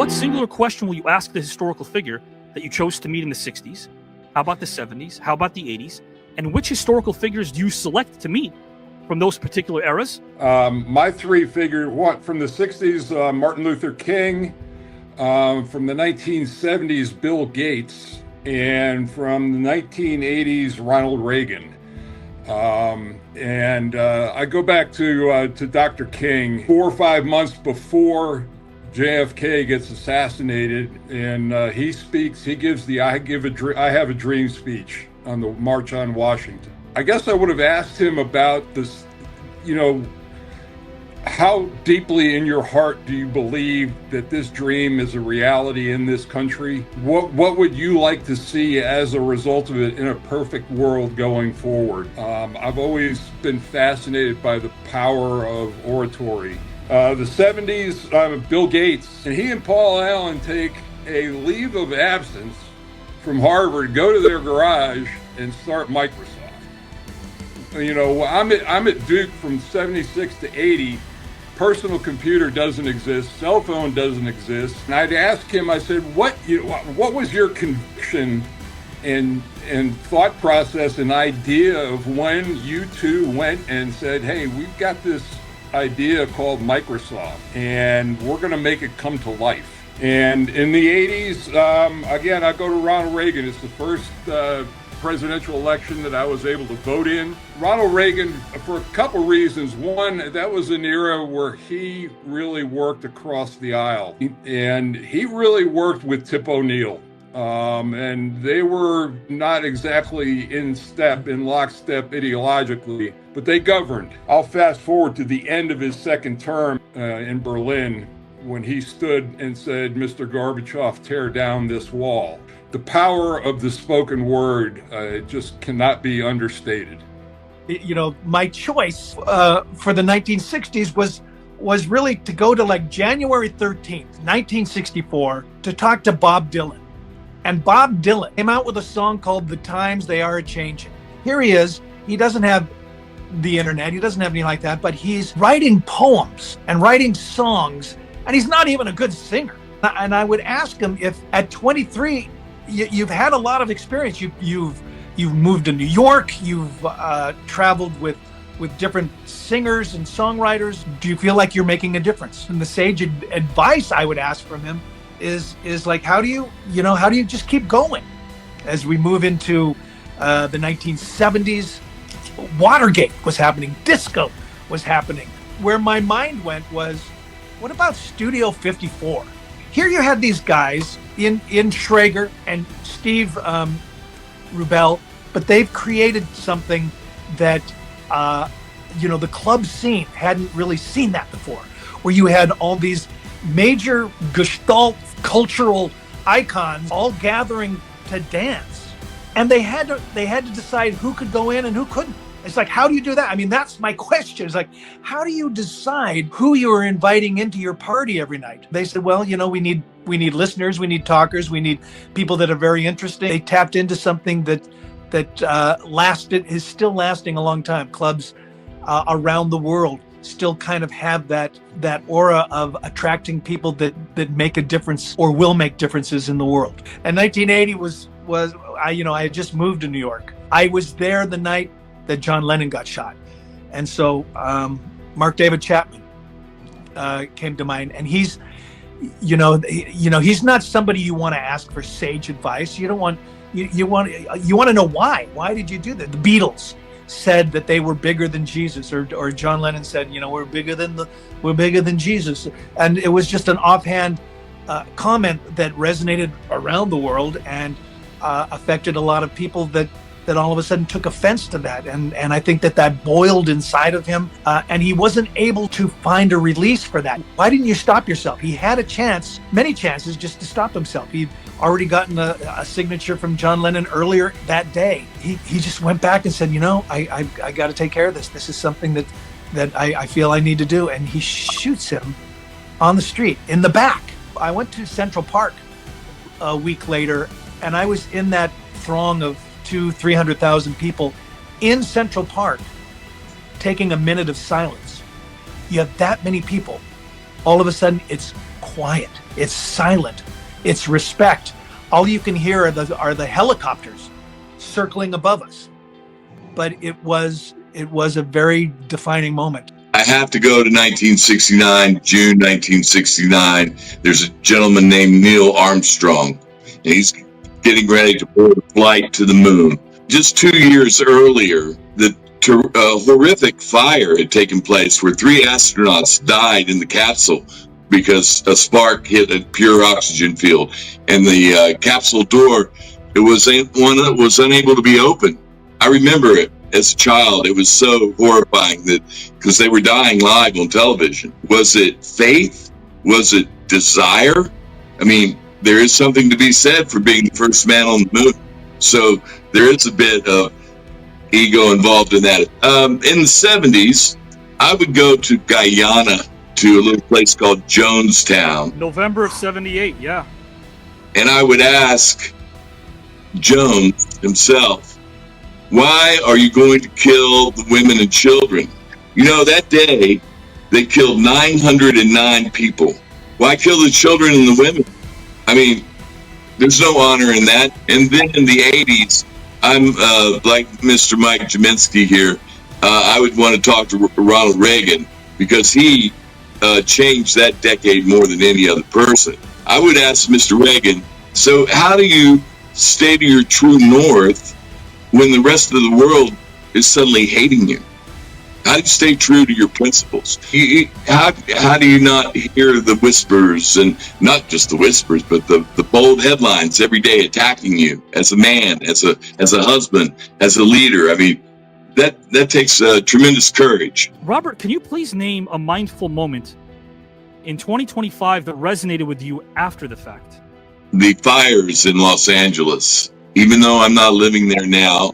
What singular question will you ask the historical figure that you chose to meet in the 60s? How about the 70s? How about the 80s? And which historical figures do you select to meet from those particular eras? My three figures, from the 60s, Martin Luther King, from the 1970s, Bill Gates, and from the 1980s, Ronald Reagan. I go back to Dr. King 4 or 5 months before JFK gets assassinated, and he speaks. He gives the I have a dream speech on the March on Washington. I guess I would have asked him about this, how deeply in your heart do you believe that this dream is a reality in this country? What would you like to see as a result of it in a perfect world going forward? I've always been fascinated by the power of oratory. The 70s, Bill Gates, and he and Paul Allen take a leave of absence from Harvard, go to their garage, and start Microsoft. I'm at Duke from 76 to 80. Personal computer doesn't exist. Cell phone doesn't exist. And I'd ask him, I said, what was your conviction and thought process and idea of when you two went and said, hey, we've got this idea called Microsoft, and we're going to make it come to life. And in the 80s, again, I go to Ronald Reagan. It's the first presidential election that I was able to vote in. Ronald Reagan, for a couple reasons. One, that was an era where he really worked across the aisle, and he really worked with Tip O'Neill. And they were not exactly in lockstep ideologically, but they governed. I'll fast forward to the end of his second term in Berlin, when he stood and said, Mr. Gorbachev, tear down this wall. The power of the spoken word just cannot be understated. My choice for the 1960s was really to go to like January 13th, 1964, to talk to Bob Dylan. And Bob Dylan came out with a song called The Times They Are A-Changin'. Here he is. He doesn't have the internet. He doesn't have anything like that, but he's writing poems and writing songs, and he's not even a good singer. And I would ask him if at 23, you've had a lot of experience. You've moved to New York. You've traveled with different singers and songwriters. Do you feel like you're making a difference? And the sage advice I would ask from him is like, how do you just keep going? As we move into the 1970s, Watergate was happening, disco was happening. Where my mind went was, what about Studio 54? Here you had these guys in Schrager and Steve Rubel, but they've created something that the club scene hadn't really seen that before, where you had all these major Gestalt cultural icons all gathering to dance, and they had to decide who could go in and who couldn't. It's like, how do you do that? I mean, that's my question. It's like, how do you decide who you are inviting into your party every night? They said, well, we need listeners, we need talkers, we need people that are very interesting. They tapped into something that is still lasting a long time. Clubs around the world still kind of have that aura of attracting people that make a difference or will make differences in the world. And 1980 was I had just moved to New York. I was there the night that John Lennon got shot. And so Mark David Chapman came to mind, and he's not somebody you want to ask for sage advice. You don't want you want to know why did you do that? The Beatles said that they were bigger than Jesus, or John Lennon said, we're bigger than Jesus. And it was just an offhand comment that resonated around the world and affected a lot of people that all of a sudden took offense to that. And I think that boiled inside of him, and he wasn't able to find a release for that. Why didn't you stop yourself? He had many chances just to stop himself. He'd already gotten a signature from John Lennon earlier that day. He just went back and said, I got to take care of this. This is something that I feel I need to do. And he shoots him on the street in the back. I went to Central Park a week later, and I was in that throng of 200,000-300,000 people in Central Park taking a minute of silence. You have that many people. All of a sudden, it's quiet. It's silent. It's respect. All you can hear are the helicopters circling above us. But it was a very defining moment. I have to go to 1969, June 1969. There's a gentleman named Neil Armstrong, and he's getting ready to board a flight to the moon. Just 2 years earlier, the horrific fire had taken place where 3 astronauts died in the capsule because a spark hit a pure oxygen field, and the capsule door was unable to be opened. I remember it as a child. It was so horrifying that because they were dying live on television. Was it faith? Was it desire? I mean, there is something to be said for being the first man on the moon. So there is a bit of ego involved in that. In the 70s, I would go to Guyana, to a little place called Jonestown. November of 78, yeah. And I would ask Jones himself, why are you going to kill the women and children? You know, that day, they killed 909 people. Why kill the children and the women? I mean, there's no honor in that. And then in the 80s, I'm like Mr. Mike Gminski here. I would want to talk to Ronald Reagan because he changed that decade more than any other person. I would ask Mr. Reagan, so how do you stay to your true north when the rest of the world is suddenly hating you? How do you stay true to your principles? How do you not hear the whispers, and not just the whispers, but the bold headlines every day attacking you as a man, as a husband, as a leader? I mean, that takes tremendous courage. Robert, can you please name a mindful moment in 2025 that resonated with you after the fact? The fires in Los Angeles. Even though I'm not living there now,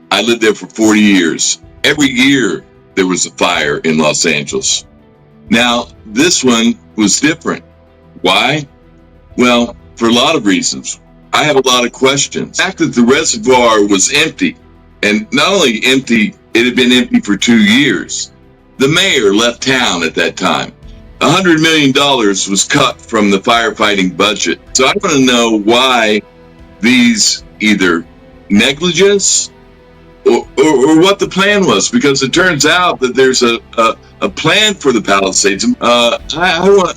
I lived there for 40 years. Every year there was a fire in Los Angeles. Now, this one was different. Why? Well, for a lot of reasons. I have a lot of questions. The fact that the reservoir was empty, and not only empty, it had been empty for 2 years. The mayor left town at that time. $100 million was cut from the firefighting budget. So I want to know why these either negligence or what the plan was, because it turns out that there's a plan for the Palisades. I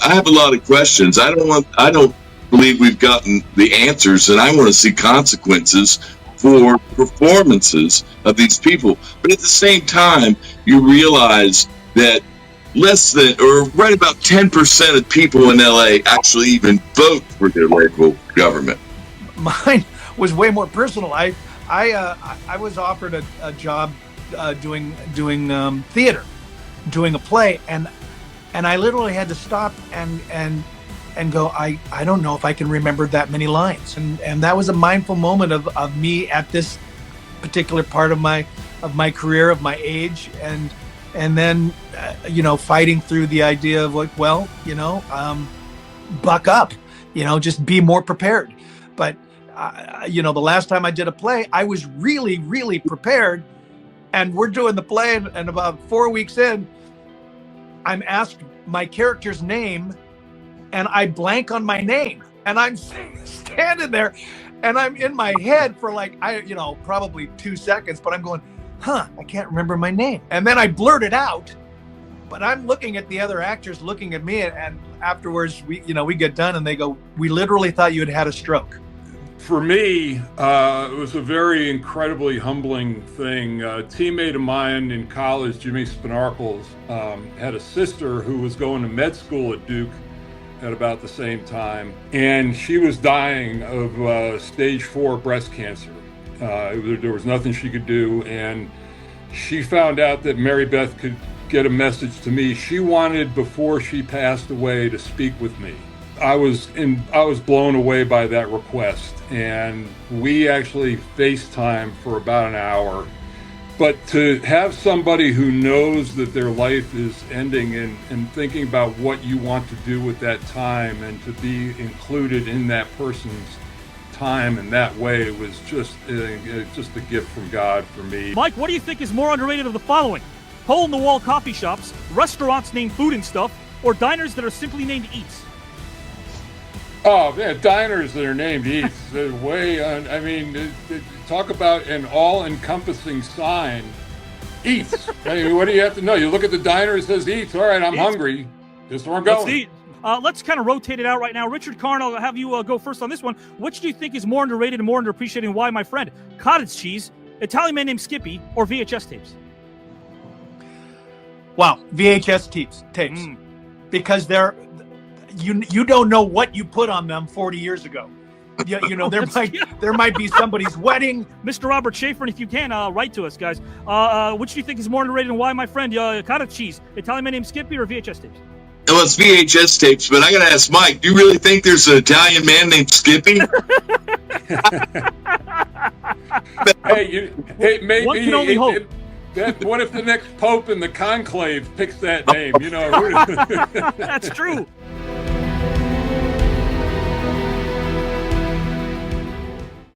have a lot of questions. I don't believe we've gotten the answers, and I want to see consequences for performances of these people. But at the same time, you realize that less than, or right about 10% of people in LA actually even vote for their local government. Mine was way more personal. I was offered a job doing theater, doing a play, and I literally had to stop and go, I don't know if I can remember that many lines, and that was a mindful moment of me at this particular part of my career, of my age, and then fighting through the idea of like, well, buck up, just be more prepared. But the last time I did a play, I was really, really prepared, and we're doing the play, and about 4 weeks in, I'm asked my character's name, and I blank on my name, and I'm standing there, and I'm in my head for like, probably 2 seconds, but I'm going, I can't remember my name. And then I blurt it out, but I'm looking at the other actors looking at me, and afterwards we get done and they go, we literally thought you had had a stroke. For me, it was a very incredibly humbling thing. A teammate of mine in college, Jimmy Spinarkles, had a sister who was going to med school at Duke at about the same time, and she was dying of stage 4 breast cancer. There was nothing she could do, and she found out that Mary Beth could get a message to me. She wanted, before she passed away, to speak with me. I was blown away by that request, and we actually FaceTimed for about an hour. But to have somebody who knows that their life is ending and thinking about what you want to do with that time, and to be included in that person's time in that way, was just a gift from God for me. Mike, what do you think is more underrated of the following? Hole-in-the-wall coffee shops, restaurants named Food and Stuff, or diners that are simply named Eats? Oh man, diners that are named Eats. They're way on. I mean, talk about an all-encompassing sign. Eats. I mean, what do you have to know? You look at the diner, it says Eats. All right, I'm Eats. hungry. This is where I'm Let's going. see. Let's kind of rotate it out right now. Richard Karn, I'll have you go first on this one. Which do you think is more underrated and more underappreciated, and why, my friend? Cottage cheese, Italian man named Skippy, or VHS tapes? Wow, VHS tapes. Because they're you don't know what you put on them 40 years ago. You know, there might be somebody's wedding. Mr. Robert Shafer, and if you can, write to us, guys. Which do you think is more underrated and why, my friend? Cottage cheese, Italian man named Skippy, or VHS tapes? Well, it's VHS tapes, but I got to ask Mike, do you really think there's an Italian man named Skippy? Hey, maybe. One can only hope. What if the next pope in the conclave picks that name? You know. That's true.